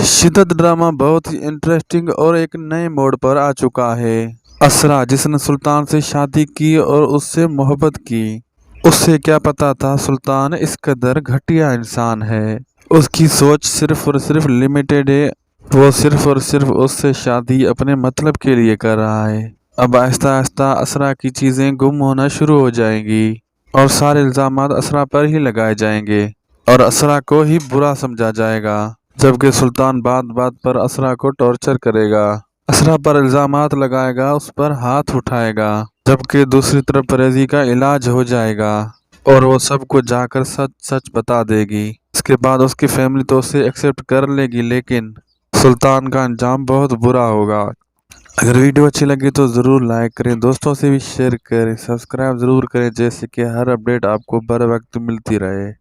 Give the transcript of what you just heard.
शिद्दत ड्रामा बहुत ही इंटरेस्टिंग और एक नए मोड़ पर आ चुका है। असरा जिसने सुल्तान से शादी की और उससे मोहब्बत की, उससे क्या पता था सुल्तान इस कदर घटिया इंसान है। उसकी सोच सिर्फ और सिर्फ लिमिटेड है। वो सिर्फ और सिर्फ उससे शादी अपने मतलब के लिए कर रहा है। अब आहिस्ता आहिस्ता असरा की चीजें गुम होना शुरू हो जाएंगी और सारे इल्जामात असरा पर ही लगाए जाएंगे और असरा को ही बुरा समझा जाएगा, जबकि सुल्तान बात बात पर असरा को टॉर्चर करेगा, असरा पर इल्जामात लगाएगा, उस पर हाथ उठाएगा, जबकि दूसरी तरफ परेजी का इलाज हो जाएगा और वो सबको जाकर सच सच बता देगी। इसके बाद उसकी फैमिली तो उसे एक्सेप्ट कर लेगी, लेकिन सुल्तान का अंजाम बहुत बुरा होगा। अगर वीडियो अच्छी लगी तो ज़रूर लाइक करें, दोस्तों से भी शेयर करें, सब्सक्राइब ज़रूर करें, जैसे कि हर अपडेट आपको बर वक्त मिलती रहे।